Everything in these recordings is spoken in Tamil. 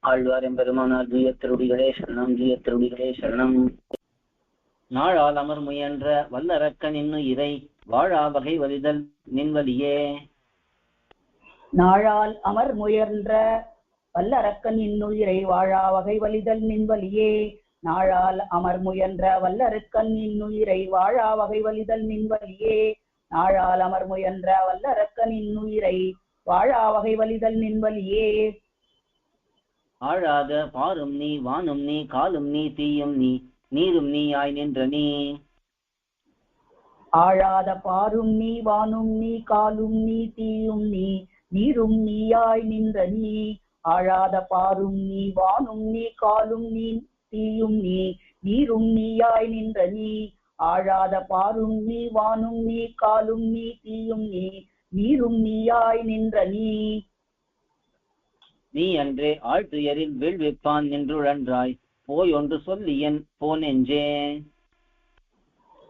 ஆழ்வார் எம்பெருமானார் ஜீயத்திருடிகளே சரணம், ஜீயத்திருடிகளே சரணம். நாளால் அமர் முயன்ற வல்லரக்கன் இன்னுயிரை வாழா வகை வலிதல் நின்வலியே. நாளால் அமர் முயன்ற வல்லரக்கன் இன்னுயிரை வாழா வகை வலிதல் நின்வலியே. நாளால் அமர் முயன்ற வல்லரக்கன் இன்னுயிரை வாழா வகை வலிதல் நின்வலியே. நாளால் அமர் முயன்ற வல்லரக்கன் இன்னுயிரை வாழா வகை வலிதல் நின்வலியே. ஆழாத பாரும் நீ, வானும் நீ, காலும் நீ, தீயும் நீ, நீரும் நீ ஆய் நின்ற நீ. ஆழாத பாரும் நீ, வானும் நீ, காலும் நீ, தீயும் நீ, நீரும் நீயாய் நின்ற நீ. ஆழாத பாரும் நீ, வானும் நீ, காலும் நீ, தீயும் நீ, நீரும் நீயாய் நின்ற நீ. ஆழாத பாரும் நீ, வானும் நீ, காலும் நீ, தீயும் நீ, நீரும் நீயாய் நின்ற நீ. நீ அன்றே ஆழ்துயரில் வீழ்விப்பான் நின்றுழன்றாய் போய் ஒன்று சொல்லியன் போனெஞ்சே.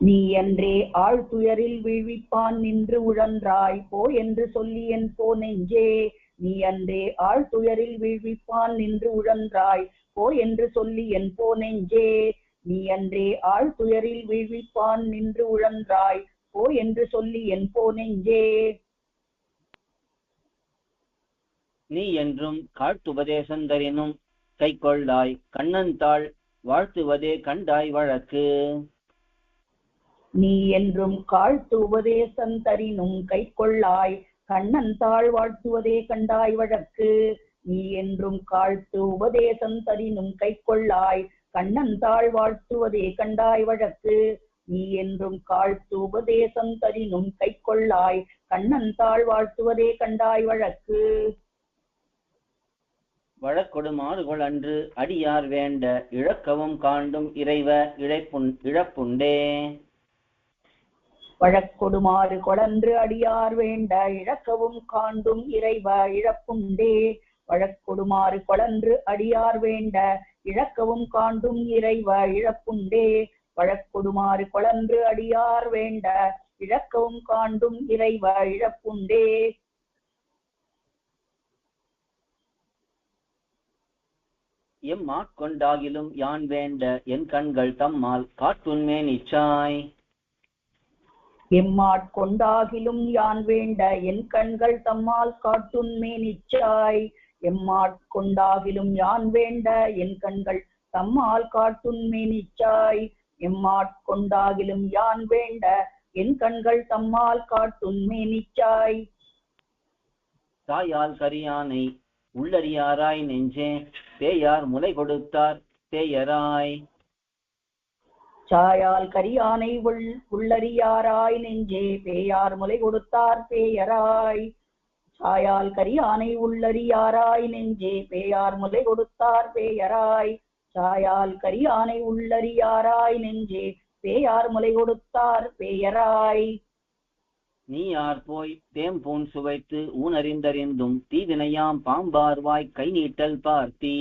நீ என்றே ஆழ்துயரில் வீழ்விப்பான் நின்று உழன்றாய் போய் என்று சொல்லியன் போனெஞ்சே. நீ அன்றே ஆழ்துயரில் வீழ்விப்பான் நின்று உழன்றாய் போய் என்று சொல்லியன் போனெஞ்சே. நீ அன்றே ஆழ்துயரில் வீழ்விப்பான் நின்று உழன்றாய் போய் என்று சொல்லியன் போனெஞ்சே. நீ என்றும் காட்டுபதேசந்தரினும் கை கொள்ளாய் கண்ணன்தாள் வாழ்த்துவதே கண்டாய் வழக்கு. நீ என்றும் காழ்த்து உபதேசந்தரினும் கை கொள்ளாய் கண்ணன்தாள் வாழ்த்துவதே கண்டாய் வழக்கு. நீ என்றும் காழ்த்து உபதேசந்தரினும் கை கொள்ளாய் கண்ணன்தாள் வாழ்த்துவதே கண்டாய் வழக்கு. நீ என்றும் காழ்த்து உபதேசந்தரினும் கை கொள்ளாய் கண்ணன்தாள் வாழ்த்துவதே கண்டாய் வழக்கு. வழக்கொடுமாறுகள் அன்று அடியார் வேண்ட இழக்கவும் காண்டும் இறைவ இழப்புண்டே. வழக்கொடுமாறு கொளன்று அடியார் வேண்ட இழக்கவும் காண்டும் இறைவ இழப்புண்டே. வழக்கொடுமாறு கொளன்று அடியார் வேண்ட இழக்கவும் காண்டும் இறைவ இழப்புண்டே. வழக்கொடுமாறு கொளன்று அடியார் வேண்ட இழக்கவும் காண்டும் இறைவ இழப்புண்டே. எம்மாட்கொண்டாகிலும் யான் வேண்ட என் கண்கள் தம்மால் காட்டுண்மே நிச்சாய். எம்மாட்கொண்டாகிலும் யான் வேண்ட என் கண்கள் தம்மால் காட்டுண்மே நிச்சாய். எம்மாட்கொண்டாகிலும் யான் வேண்ட என் கண்கள் தம்மால் காட்டுண்மே நிச்சாய். எம்மாட்கொண்டாகிலும் யான் வேண்ட என் கண்கள் தம்மால் காட்டுண்மே நிச்சாய். தாயால் கரியானை உள்ளறியாராய் நெஞ்சே பேயார் முலை கொடுத்தார் பேயராய். சாயால் கரியானை உள்ளறியாராய் நெஞ்சே பேயார் முலை கொடுத்தார் பேயராய். சாயால் கரியானை உள்ளறியாராய் நெஞ்சே பேயார் முலை கொடுத்தார் பேயராய். சாயால் கரியானை உள்ளறியாராய் நெஞ்சே பேயார் முலை கொடுத்தார் பேயராய். நீ யார் போய் தேம்பூன் சுவைத்து ஊனறிந்தறிந்தும் தீவினையாம் பாம்பார்வாய் கை நீட்டல் பார்த்தி.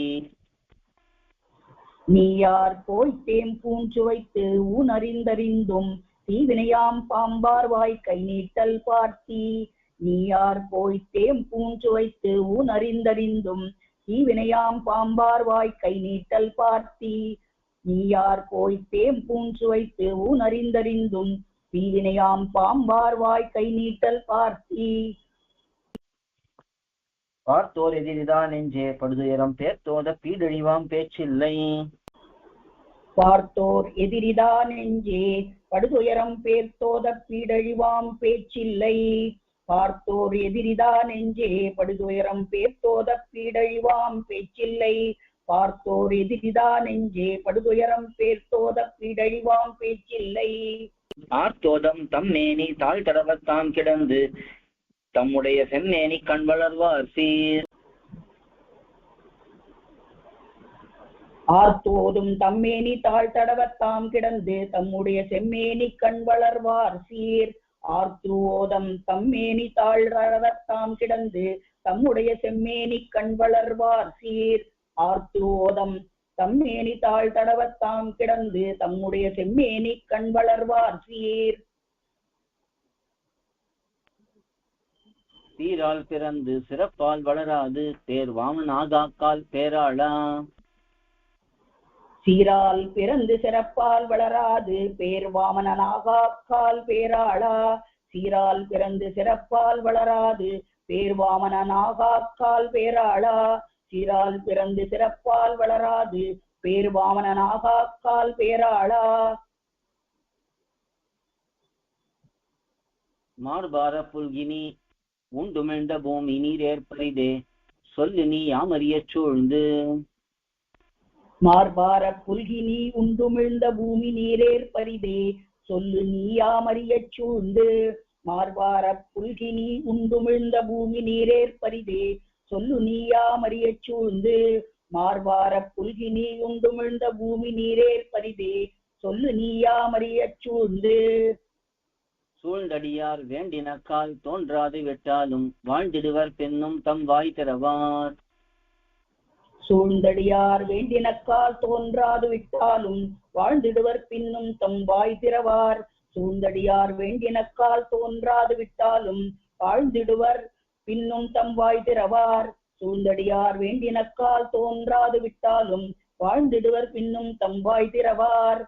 நீ யார் போய் தேம்பூன் சுவைத்து ஊனறிந்தறிந்தும் தீவினையாம் பாம்பார்வாய் கை நீட்டல் பார்த்தி. நீ யார் போய் தேம்பூன் சுவைத்து ஊனறிந்தறிந்தும் தீவினையாம் பாம்பார்வாய் கை நீட்டல் பார்த்தி. நீ யார் போய் தேம்பூன் சுவைத்து ஊனறிந்தறிந்தும் தீவினையாம் பாம்பார்வாய் கை நீட்டல் பார்த்தி. பார்த்தோர் எதிரிதான் நெஞ்சே படுதுயரம் பேர்த்தோத பீடழிவாம் பேச்சில்லை. பார்த்தோர் எதிரிதான் நெஞ்சே படுதுயரம் பேர்த்தோத பீடழிவாம் பேச்சில்லை. பார்த்தோர் எதிரிதான் நெஞ்சே படுதுயரம் பேர்த்தோத பீடழிவாம் பேச்சில்லை. பார்த்தோர் எதிரிதான் நெஞ்சே படுதுயரம் பேர்த்தோத பீடழிவாம் பேச்சில்லை. ஆர்த்தோதம் தம்மேனி தாழ் தடவத்தாம் கிடந்து தம்முடைய செம்மேனி கண் வளர்வார் சீர். ஆர்த்தோதும் தம்மேனி தாழ் தடவத்தாம் கிடந்து தம்முடைய செம்மேனி கண் வளர்வார் சீர். ஆர்த்தோதம் தம்மேனி தாழ் தடவத்தாம் கிடந்து தம்முடைய செம்மேனி கண் வளர்வார் சீர். ஆர்த்தோதம் தம்மேனி தாழ் தடவத்தாம் கிடந்து தம்முடைய செம்மேனி கண் வளர்வார் சீர். சீரால் பிறந்து சிறப்பால் வளராது பேர் வாமனாகாக்கால் பேராளா. சீரால் பிறந்து சிறப்பால் வளராது பேர் வாமனனாகாக்கால் பேராளா. சீரால் பிறந்து சிறப்பால் வளராது பேர் வாமனனாகாக்கால் பேராளா. சீரால் பிறந்து சிறப்பால் வளராது பேர் வாமனனாகாக்கால் பேராளா. மார்பார புல்கினி உண்டுமிழ்ந்த பூமி நீரேற்பரிதே சொல்லு நீ யாமறியச் சூழ்ந்து. மார்பார புல்கினி உண்டுமிழ்ந்த பூமி நீரேற்பரிதே சொல்லு நீ யாமறியச் சூழ்ந்து. மார்பார புல்கினி உண்டுமிழ்ந்த பூமி நீரேற்பரிதே சொல்லு நீ யாமறியச் சூழ்ந்து. மார்பார புல்கினி உண்டுமிழ்ந்த பூமி நீரேற்பரிதே சொல்லு நீ யாமறியச் சூழ்ந்து. சூழ்ந்தடியார் வேண்டினக்கால் தோன்றாது விட்டாலும் வாழ்ந்திடுவர் பெண்ணும் தம் வாய் திறவார். சூழ்ந்தடியார் வேண்டினக்கால் தோன்றாது விட்டாலும் வாழ்ந்திடுவர் பின்னும் தம் வாய் திறவார். சூழ்ந்தடியார் வேண்டினக்கால் தோன்றாது விட்டாலும் வாழ்ந்திடுவர் பின்னும் தம் வாய் திறவார். சூழ்ந்தடியார் வேண்டினக்கால் தோன்றாது விட்டாலும் வாழ்ந்திடுவர் பின்னும் தம் வாய் திறவார்.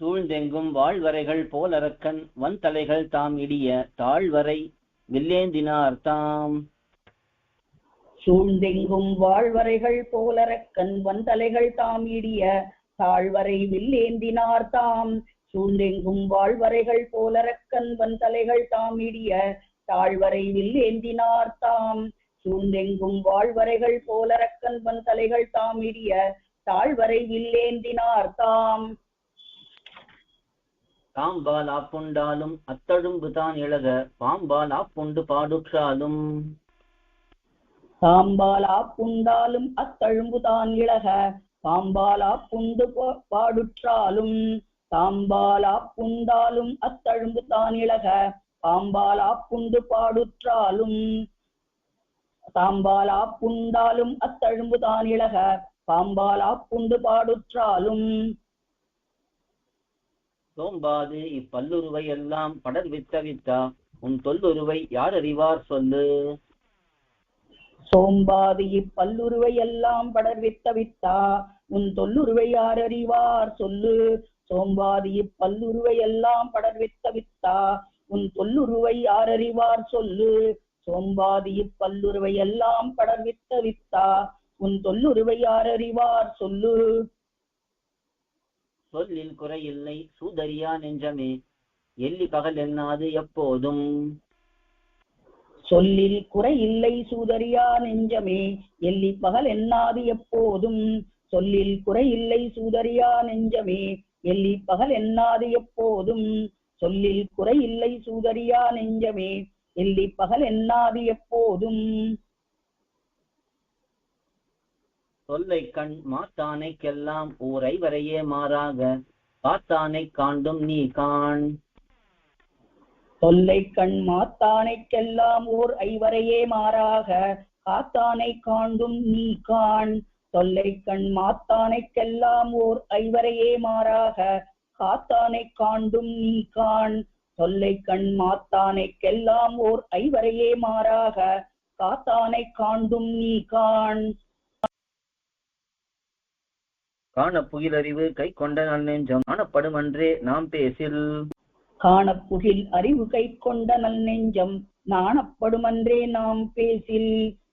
சூழ்ந்தெங்கும் வாழ்வரைகள் போலரக்கன் வன்தலைகள் தாம் இடிய தாழ்வரை வில்லேந்தினார் தாம். சூழ்ந்தெங்கும் வாழ்வரைகள் போலரக்கன் வன்தலைகள் தாம் இடிய தாழ்வரை வில்லேந்தினார் தாம். சூழ்ந்தெங்கும் வாழ்வரைகள் போலரக்கன் வன்தலைகள் தாம் இடிய தாழ்வரை வில்லேந்தினார் தாம். சூழ்ந்தெங்கும் வாழ்வரைகள் போலரக்கன் வன்தலைகள் தாம் இடிய தாழ்வரை வில்லேந்தினார் தாம். தாம்பால் ஆப்புண்டாலும் அத்தழும்பு தான் இழக பாம்பால் ஆப்புண்டு பாடுற்றாலும். தாம்பால் ஆப்புண்டாலும் அத்தழும்பு தான் இழக பாம்பால் ஆப்புண்டு பாடுற்றாலும். தாம்பால் ஆப்புண்டாலும் அத்தழும்பு தான் இழக பாம்பால் ஆப்புண்டு பாடுற்றாலும். தாம்பால் ஆப்புண்டாலும் அத்தழும்பு தான் இழக பாம்பால் ஆப்புண்டு பாடுற்றாலும். சோம்பாது இப்பல்லுருவை எல்லாம் படர்வித்த வித்தா உன் தொல்லுருவை யார் அறிவார் சொல்லு. சோம்பாது இப்பல்லுருவை எல்லாம் படர்வித்த வித்தா உன் தொல்லுருவை யார் அறிவார் சொல்லு. சோம்பாது இப்பல்லுருவை எல்லாம் படர்வித்த வித்தா உன் தொல்லுருவை யார் அறிவார் சொல்லு. சோம்பாது இப்பல்லுருவை எல்லாம் படர்வித்த வித்தா உன் தொல்லுருவை யார் அறிவார் சொல்லு. சொல்லில் குறையில்லை சூதரியா நெஞ்சமே எள்ளி பகல் என்னாது எப்போதும். சொல்லில் குறையில்லை சூதரியா நெஞ்சமே எள்ளி பகல் என்னாது எப்போதும். சொல்லில் குறையில்லை சூதரியா நெஞ்சமே எள்ளி பகல் என்னாது எப்போதும். சொல்லில் குறையில்லை சூதரியா நெஞ்சமே எள்ளி பகல் என்னாது எப்போதும். சொல்லை கண் மாத்தானைக்கெல்லாம் ஓர் ஐவரையே மாறாக காத்தானை காண்டும் நீ காண். சொல்லை கண் மாத்தானைக்கெல்லாம் ஓர் ஐவரையே மாறாக காத்தானை காண்டும் நீ காண். சொல்லை கண் மாத்தானைக்கெல்லாம் ஓர் ஐவரையே மாறாக காத்தானை காண்டும் நீ காண். சொல்லை கண் மாத்தானைக்கெல்லாம் ஓர் ஐவரையே மாறாக காத்தானை காண்டும் நீ காண். காண புகிலறிவு கை கொண்ட நல் நெஞ்சம் காணப்படும் அன்றே நாம் பேசில். காணப்புகில் அறிவு கை கொண்ட நல் நெஞ்சம் நாணப்படுமன்றே நாம் பேசில்.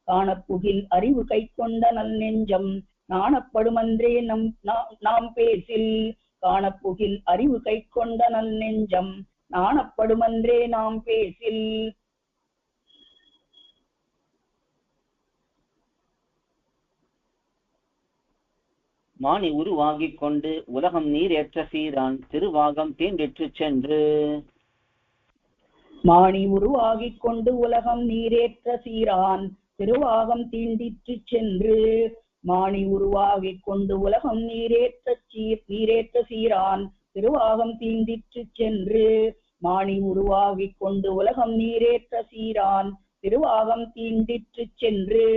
காணப்புகில் அறிவு கை கொண்ட நல் நெஞ்சம் நாணப்படுமன்றே நாம் பேசில். காணப்புகில் அறிவு கை கொண்ட நல் நெஞ்சம் நாணப்படுமன்றே நாம் பேசில். மானி உருவாகிக் கொண்டு உலகம் நீர் ஏற்ற சீரான் திருவாகம் தீண்டிற்று சென்று. மானி உருவாகிக் கொண்டு உலகம் நீரேற்ற சீரான் திருவாகம் தீண்டிற்று சென்று. மானி உருவாகிக் கொண்டு உலகம் நீரேற்ற சீரான் திருவாகம் தீண்டிற்று சென்று. மானி உருவாகிக் கொண்டு உலகம் நீரேற்ற சீரான் திருவாகம் தீண்டிற்று சென்று.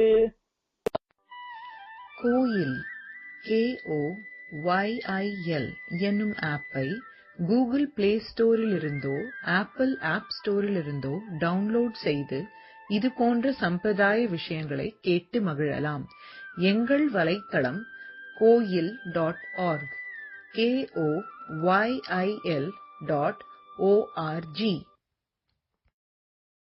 கோயில் KOYIL என்னும் ஆப்பை கூகுள் பிளே ஸ்டோரிலிருந்தோ ஆப்பிள் ஆப் ஸ்டோரிலிருந்தோ டவுன்லோட் செய்து இது போன்ற சம்பிரதாய விஷயங்களை கேட்டு மகிழலாம். எங்கள் வலைத்தளம் koyil.org, KOYIL.org.